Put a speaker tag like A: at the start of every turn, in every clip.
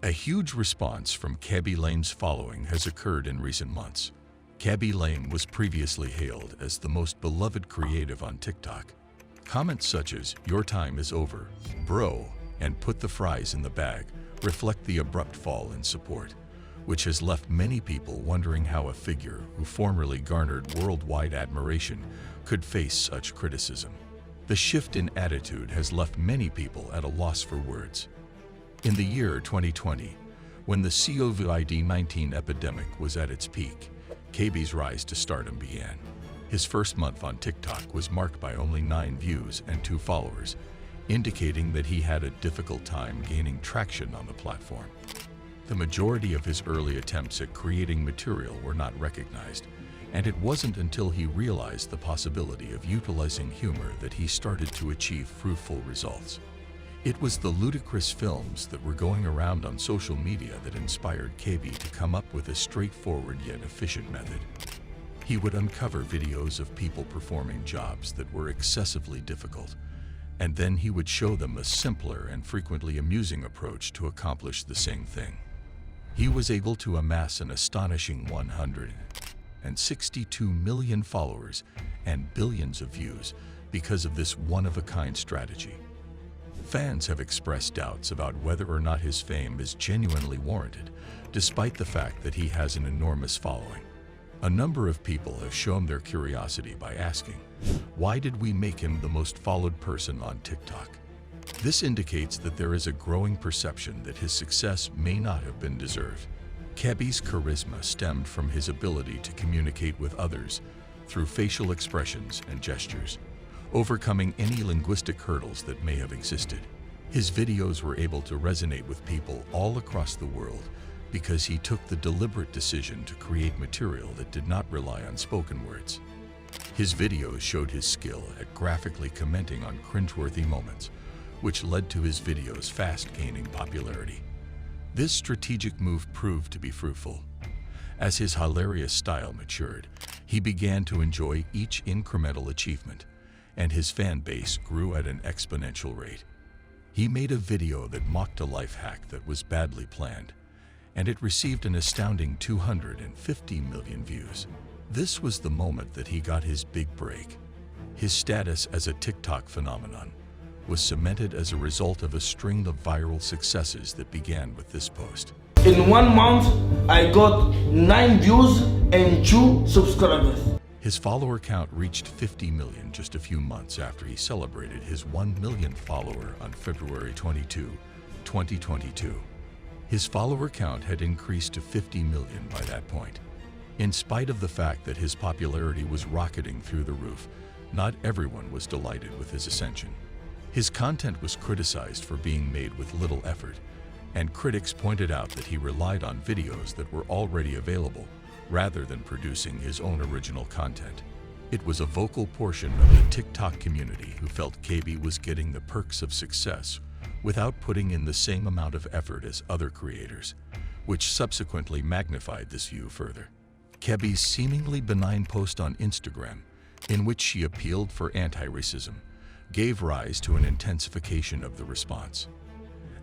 A: A huge response from Khaby Lame's following has occurred in recent months. Khaby Lame was previously hailed as the most beloved creative on TikTok. Comments such as, "Your time is over, bro," and "Put the fries in the bag" reflect the abrupt fall in support, which has left many people wondering how a figure who formerly garnered worldwide admiration could face such criticism. The shift in attitude has left many people at a loss for words. In the year 2020, when the COVID-19 epidemic was at its peak, Khaby's rise to stardom began. His first month on TikTok was marked by only 9 views and 2 followers, indicating that he had a difficult time gaining traction on the platform. The majority of his early attempts at creating material were not recognized, and it wasn't until he realized the possibility of utilizing humor that he started to achieve fruitful results. It was the ludicrous films that were going around on social media that inspired Khaby to come up with a straightforward yet efficient method. He would uncover videos of people performing jobs that were excessively difficult, and then he would show them a simpler and frequently amusing approach to accomplish the same thing. He was able to amass an astonishing 162 million followers and billions of views because of this one-of-a-kind strategy. Fans have expressed doubts about whether or not his fame is genuinely warranted, despite the fact that he has an enormous following. A number of people have shown their curiosity by asking, "Why did we make him the most followed person on TikTok?" This indicates that there is a growing perception that his success may not have been deserved. Khaby's charisma stemmed from his ability to communicate with others through facial expressions and gestures, overcoming any linguistic hurdles that may have existed. His videos were able to resonate with people all across the world because he took the deliberate decision to create material that did not rely on spoken words. His videos showed his skill at graphically commenting on cringeworthy moments, which led to his videos fast gaining popularity. This strategic move proved to be fruitful. As his hilarious style matured, he began to enjoy each incremental achievement, and his fan base grew at an exponential rate. He made a video that mocked a life hack that was badly planned, and it received an astounding 250 million views. This was the moment that he got his big break. His status as a TikTok phenomenon was cemented as a result of a string of viral successes that began with this post.
B: In 1 month, I got 9 views and 2 subscribers.
A: His follower count reached 50 million just a few months after he celebrated his 1 millionth follower on February 22, 2022. His follower count had increased to 50 million by that point. In spite of the fact that his popularity was rocketing through the roof, not everyone was delighted with his ascension. His content was criticized for being made with little effort, and critics pointed out that he relied on videos that were already available rather than producing his own original content. It was a vocal portion of the TikTok community who felt Khaby was getting the perks of success without putting in the same amount of effort as other creators, which subsequently magnified this view further. Khaby's seemingly benign post on Instagram, in which she appealed for anti-racism, gave rise to an intensification of the response.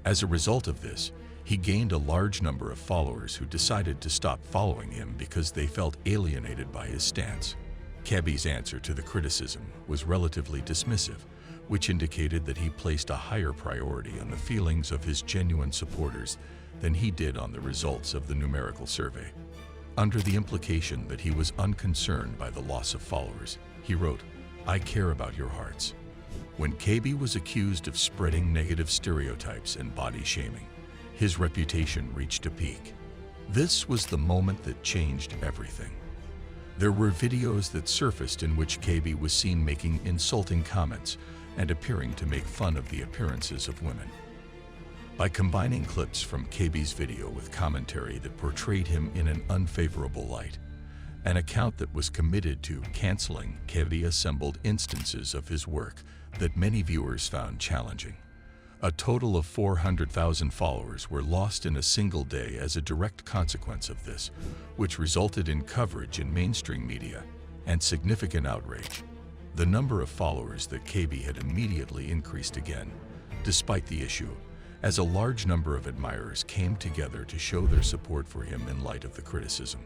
A: As a result of this, he gained a large number of followers who decided to stop following him because they felt alienated by his stance. Khaby's answer to the criticism was relatively dismissive, which indicated that he placed a higher priority on the feelings of his genuine supporters than he did on the results of the numerical survey. Under the implication that he was unconcerned by the loss of followers, he wrote, "I care about your hearts." When Khaby was accused of spreading negative stereotypes and body shaming, his reputation reached a peak. This was the moment that changed everything. There were videos that surfaced in which Khaby was seen making insulting comments and appearing to make fun of the appearances of women. By combining clips from Khaby's video with commentary that portrayed him in an unfavorable light, an account that was committed to canceling Khaby assembled instances of his work that many viewers found challenging. A total of 400,000 followers were lost in a single day as a direct consequence of this, which resulted in coverage in mainstream media and significant outrage. The number of followers that Khaby had immediately increased again, despite the issue, as a large number of admirers came together to show their support for him in light of the criticism.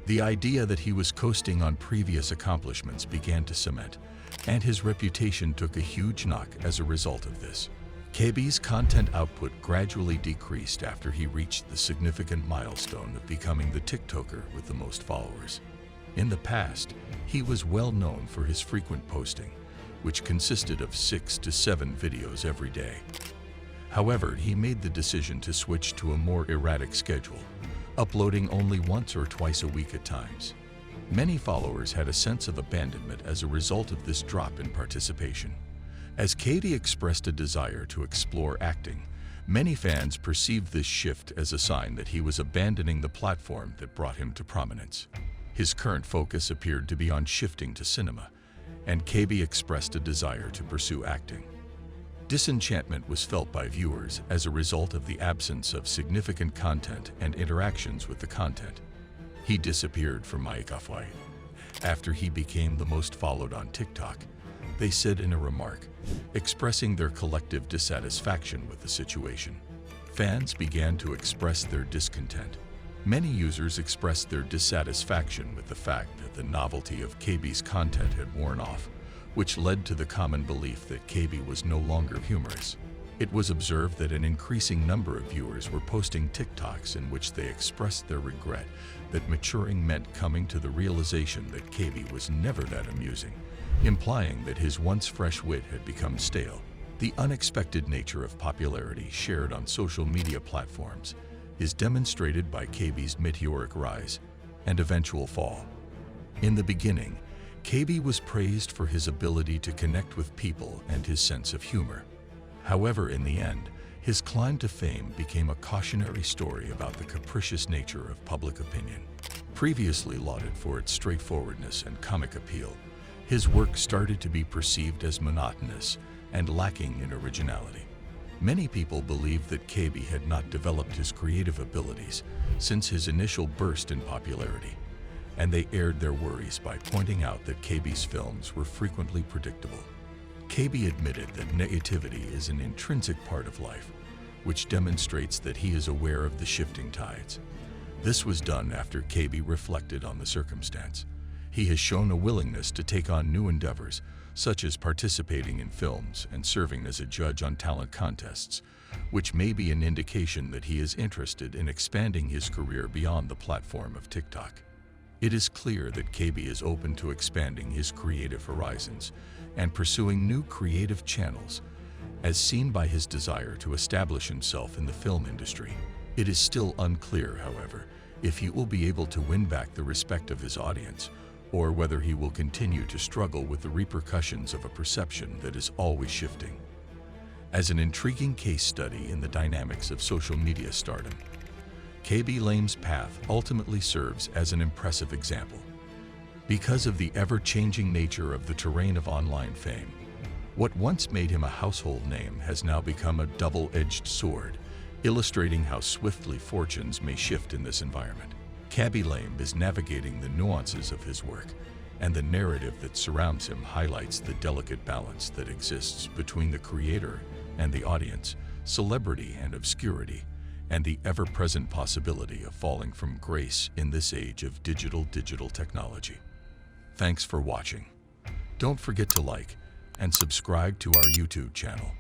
A: The idea that he was coasting on previous accomplishments began to cement, and his reputation took a huge knock as a result of this. Khaby's content output gradually decreased after he reached the significant milestone of becoming the TikToker with the most followers. In the past, he was well known for his frequent posting, which consisted of 6 to 7 videos every day. However, he made the decision to switch to a more erratic schedule, uploading only once or twice a week at times. Many followers had a sense of abandonment as a result of this drop in participation. As Khaby expressed a desire to explore acting, many fans perceived this shift as a sign that he was abandoning the platform that brought him to prominence. His current focus appeared to be on shifting to cinema, and Khaby expressed a desire to pursue acting. Disenchantment was felt by viewers as a result of the absence of significant content and interactions with the content. He disappeared from Khaby after he became the most followed on TikTok, they said in a remark, expressing their collective dissatisfaction with the situation. Fans began to express their discontent. Many users expressed their dissatisfaction with the fact that the novelty of Khaby's content had worn off, which led to the common belief that Khaby was no longer humorous. It was observed that an increasing number of viewers were posting TikToks in which they expressed their regret that maturing meant coming to the realization that Khaby was never that amusing, implying that his once fresh wit had become stale. The unexpected nature of popularity shared on social media platforms is demonstrated by Khaby's meteoric rise and eventual fall. In the beginning, Khaby was praised for his ability to connect with people and his sense of humor. However, in the end, his climb to fame became a cautionary story about the capricious nature of public opinion. Previously lauded for its straightforwardness and comic appeal, his work started to be perceived as monotonous and lacking in originality. Many people believed that Khaby had not developed his creative abilities since his initial burst in popularity, and they aired their worries by pointing out that Khaby's films were frequently predictable. Khaby admitted that negativity is an intrinsic part of life, which demonstrates that he is aware of the shifting tides. This was done after Khaby reflected on the circumstance. He has shown a willingness to take on new endeavors, such as participating in films and serving as a judge on talent contests, which may be an indication that he is interested in expanding his career beyond the platform of TikTok. It is clear that Khaby is open to expanding his creative horizons and pursuing new creative channels, as seen by his desire to establish himself in the film industry. It is still unclear, however, if he will be able to win back the respect of his audience, or whether he will continue to struggle with the repercussions of a perception that is always shifting. As an intriguing case study in the dynamics of social media stardom, Khaby Lame's path ultimately serves as an impressive example. Because of the ever-changing nature of the terrain of online fame, what once made him a household name has now become a double-edged sword, illustrating how swiftly fortunes may shift in this environment. Khaby Lame is navigating the nuances of his work, and the narrative that surrounds him highlights the delicate balance that exists between the creator and the audience, celebrity and obscurity, and the ever-present possibility of falling from grace in this age of digital technology. Thanks for watching. Don't forget to like and subscribe to our YouTube channel.